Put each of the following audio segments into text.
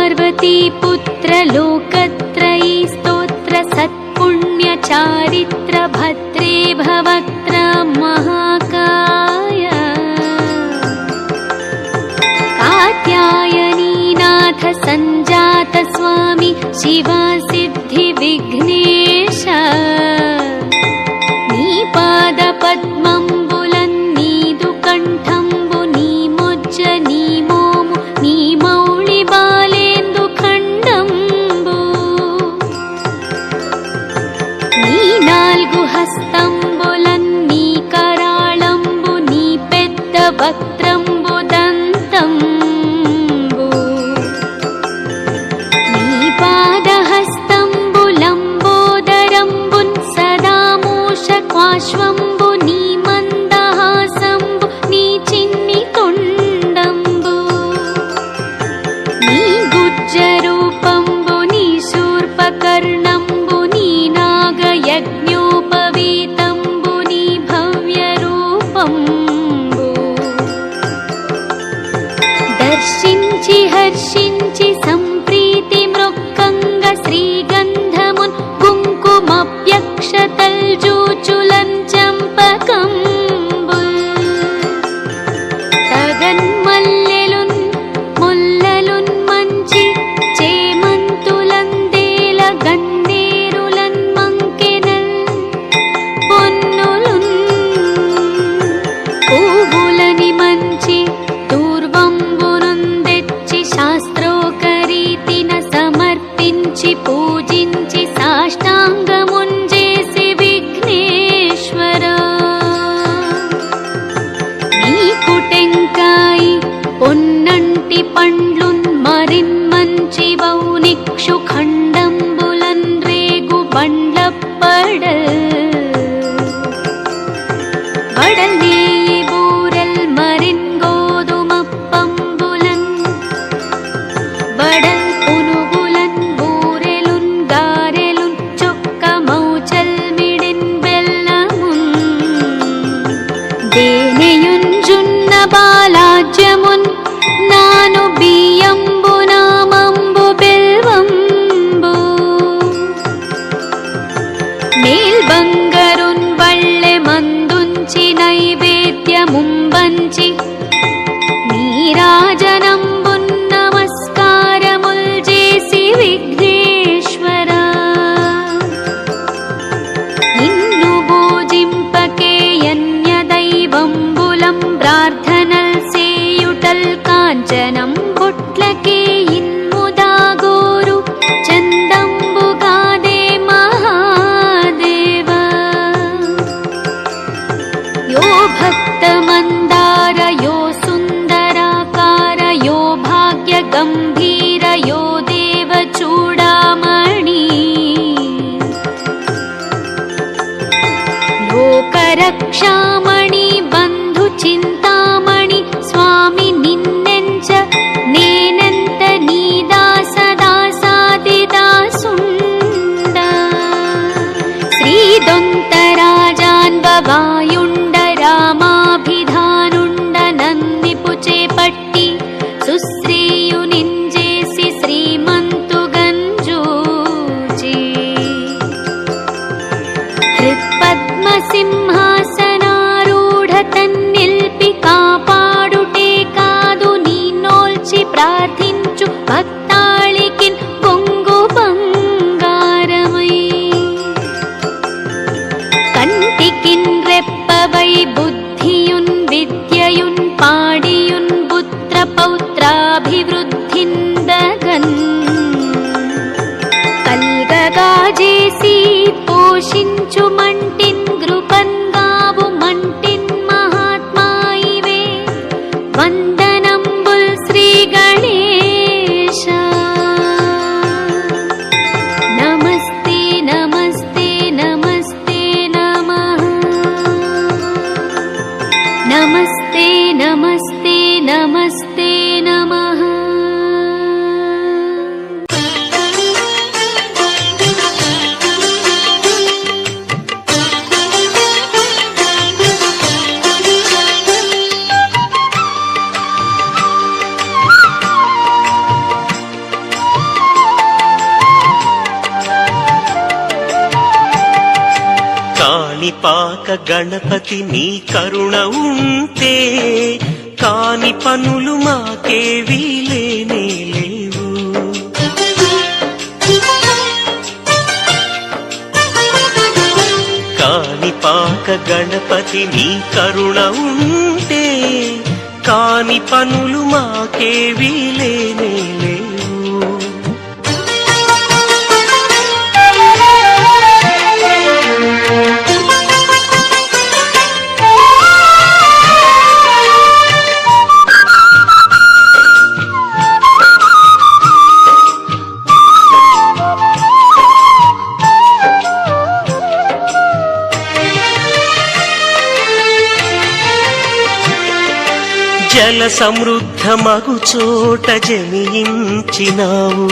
श्रीपार्वतीपुत्र लोकत्रयी स्तोत्र सत्पुण्यचारित्र भद्रे भवक्त्र महाकाय कात्यायनीनाथ सञ्जात स्वामी शिवा सिद्धि विघ्नेश नी पादपद्मंबुलं नीदु कंठंबु नी मुज्ज नी मोमु नी मौळि बालेन्दु खंडंबु नी नाल्गु हस्తంబులం నీ कराळంబు నీ పెద్ద వక్త్రంబు దంతంబు నీ పాదహస్తంబులంబోదరంబున్ సదా మూషక్వాశ్వంబు నీ మందహాసంబు నీ చిన్ని తొండంబు నీ గుజ్జరూపంబు నీ శూర్పకర్ణంబు నీ నాగయజ్ఞోపవీతంబు నీ భవ్య రూపంబు దర్శించి హర్షించి సంప్రీతి మృక్కంగ శ్రీగంధమున్ కుంకుమప్యక్షతల్జూచులం చంపకంబుల్ తగన్మల్లెలున్ ముల్లలున్ మంచి చేమంతులందేల గన్నేరులన్ మంకెనల్ పొన్నులున్ పువ్వులని మంచి దూర్వంబునుందెచ్చి శాస్త్రోకరీతిన సమర్పించి పూజించి సాష్టాంగముంజేసి విఘ్నేశ్వర నీకు టెంకాయి పొన్నంటి పండ్లున్ మరిన్ మంచి వౌనిక్షు ఖండంబులన్ రేగు బండ్లప్పడల్ వడల్ నేయి బూరల్ మరిన్ గోధుమప్పంబులన్ వడల్ పునుగులన్ బూరెలున్ గారెలున్ చొక్క మౌచల్ మిడిన్ బెల్లమున్ దేనెయున్ జున్న బాలాజ్యమున్ నాను బియ్యంబు నామంబు బెల్వంబు మేల్ బంగరున్ వళ్ళె మందుంచి నైవేద్యముంబంచి నీరాజనంబున్ నమస్కారముల్ చేసి విఘ్నేశ్వర నిన్ను పూజింపకే యన్య దైవంబులం ప్రార్థనల్ సేయుటల్ కాంచనం బొట్లకే ఇన్ముదాగోరు చందంబుగాదే మహాదేవ यो भक्तमन्दार यो सुन्दराकार यो भाग्यगम्भीर यो देवचूडामणि लोकरक्षामणि बन्धुचिन्तामणि स्वामि निन्नेंच नेनंत नीदासदासादिदासुण्ड श्रीदొంతరాజాన్వవాయుండ రామాభిధానుండ నన్నిపు చేపట్టి సుశ్రీయునింజేసి శ్రీమంతుగంజూచి హృత్పద్మసింహాసనారూఢ తన్నిల్పి కాపాడుటే కాదు నీనోల్చి ప్రార్థించు భక్తాళికిన్ కొంగు బంగారమై కంటికిన్ రెప్పవై బుద్ధియున్ విద్యయున్ పాడియున్ పుత్ర పౌత్రాభివృద్ధిందగన్ కల్గగాజేసి పోషించు మంటిన్ గృపన్ గావు మంటిన్ మహాత్మాయివే వందనంబుల్ శ్రీ గణేశ నమస్తే నమస్తే నమస్తే నమః నమస్తే నమస్తే నమస్తే నమః కాణిపాక గణపతి నీ కరుణ ఉంటే కాని పనులు మాకేవీ లేనే లేవు. కాణిపాక గణపతి నీ కరుణ ఉంటే కాని పనులు మాకేవీ లేనే లేవు. జల సమృద్ధమగు చోట జనించినావు,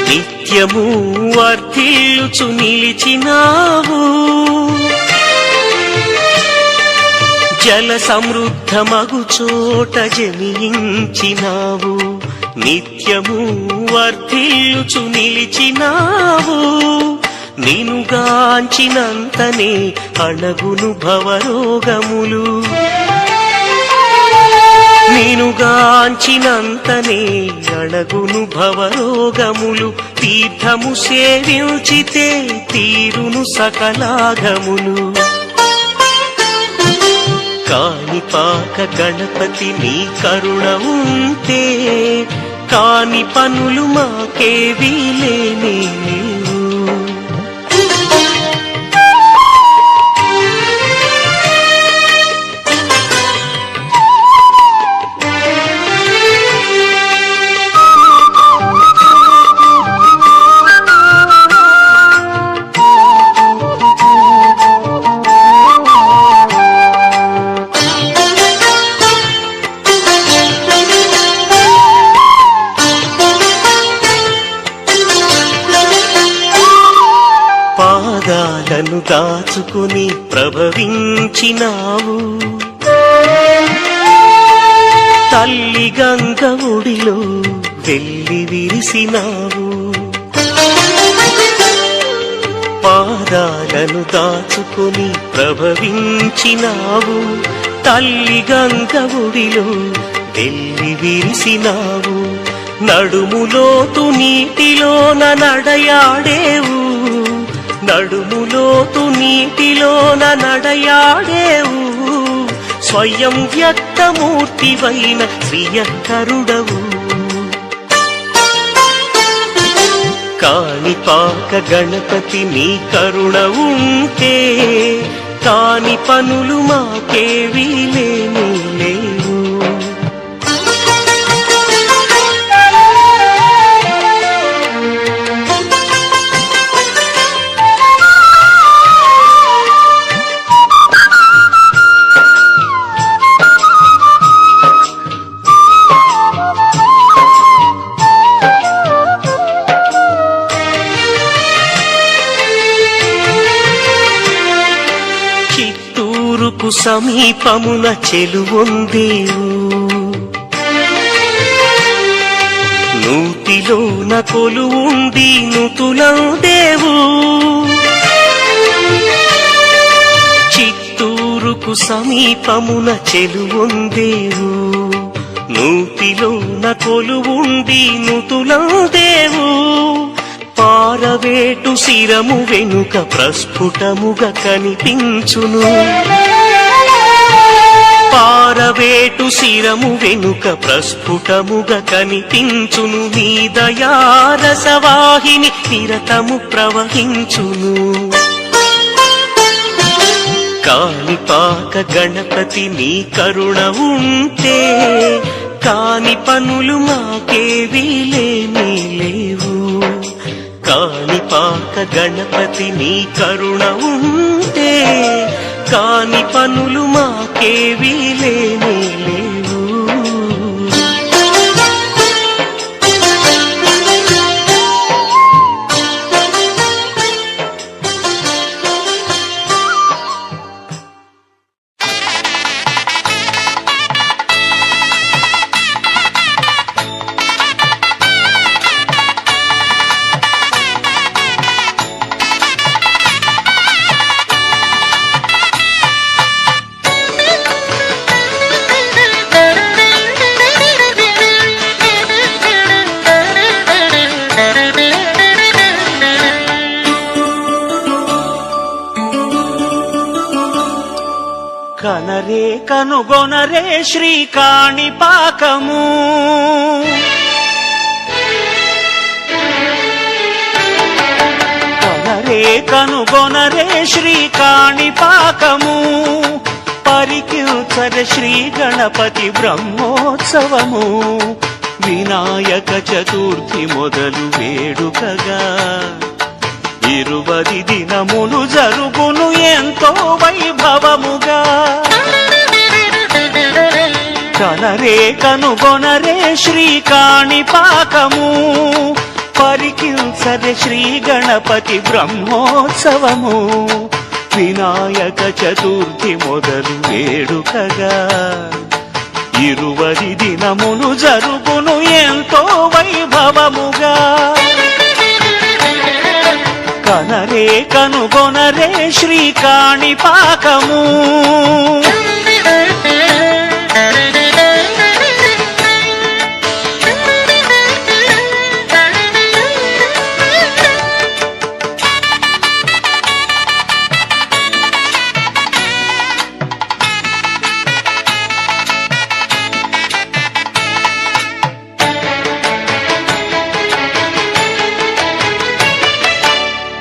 నిత్యము వర్ధిల్లుచు నిలిచినావు. జల సమృద్ధమగు చోట జనించినావు, నిత్యము వర్ధిల్లుచు నిలిచినావు. నినుగాంచినంతనే అణగును భవరోగములు, నినుగాంచినంతనే అణగును భవరోగములు. తీర్థము సేవించితే తీరును సకలాగములు. కాణిపాక గణపతి నీ కరుణ ఉంటే కాని పనులు మాకేవీ లేనే లేవు. పాదాలను దాచుకుని ప్రభవించినావు, తల్లి గంగ ఒడిలో వెళ్ళి విరిసినావు. పాదాలను దాచుకుని ప్రభవించినావు, తల్లి గంగ ఒడిలో వెళ్ళి విరిసినావు. నడుములోతు నీటిలోన నడయాడేవు, నడుములోతు నీటిలోన నడయాడేవు. స్వయం వ్యక్తమూర్తివైన శ్రీయకరుడవు. కాణిపాక గణపతి నీ కరుణ ఉంటే కాని పనులు మాకేవీ లేనే లేవు. చిత్తూరుకు సమీపమున చెలువొందేవు, నూతిలోన కొలువుండి నుతులందేవు. చిత్తూరుకు సమీపమున చెలువొందేవు, నూతిలోన కొలువుండి నుతులందేవు. పారవేటు శిరము వెనుక ప్రస్ఫుటముగా కనిపించును, పారవేటు శిరము వెనుక ప్రస్ఫుటముగా కనిపించును. నీ దయారసవాహిని నిరతము ప్రవహించును. కాణిపాక గణపతి నీ కరుణ ఉంటే కాని పనులు మాకేవీ లేనే లేవు. కాణిపాక గణపతి నీ కరుణ ఉంటే కాని పనులు మాకేవీ లేనే లేవు. కనరే కనుగొనరే శ్రీకాణిపాకము కనరే కనుగొనరే శ్రీకాణిపాకము పరికిల్చర శ్రీ గణపతి బ్రహ్మోత్సవము వినాయక చతుర్థి మొదలు వేడుకగా 20 దినములు జరుగును ఎంతో వైభవముగా కనరే కనుగొనరే శ్రీకాణిపాకము పరికిల్చరే శ్రీ గణపతి బ్రహ్మోత్సవము వినాయక చతుర్థి మొదలు వేడుకగా 20 దినములు జరుగును ఎంతో వైభవముగా కనరే కనుగొనరే శ్రీకాణిపాకము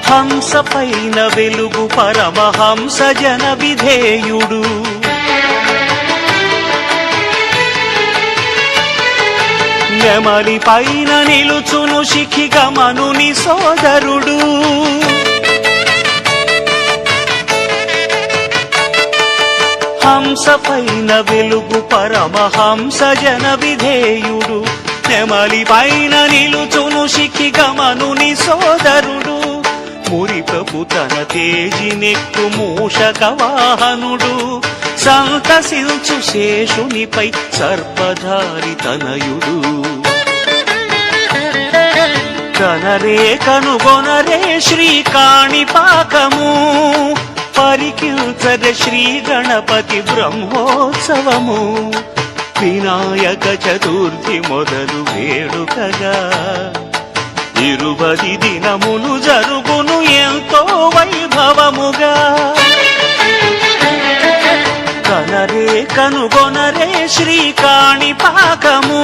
హంస పైన వెలుగు పరమహంస జన విధేయుడు నెమలి పైన నిలుచును శిఖిగమనుని సోదరుడు హంస పైన వెలుగు పరమహంస జన విధేయుడు నెమలి పైన నిలుచును శిఖిగమనుని సోదరుడు మురిపపు తన తేజినెక్కు మూషక వాహనుడు సంతసించు శేషునిపై సర్పధారి తనయుడు కనరే కనుగొనరే శ్రీకాణిపాకము పరికిల్చరే శ్రీ గణపతి బ్రహ్మోత్సవము వినాయక చతుర్థి మొదలు వేడుకగా 20 దినములు జరుగును ఎంతో వైభవముగా కనరే కనుగొనరే శ్రీకాణిపాకము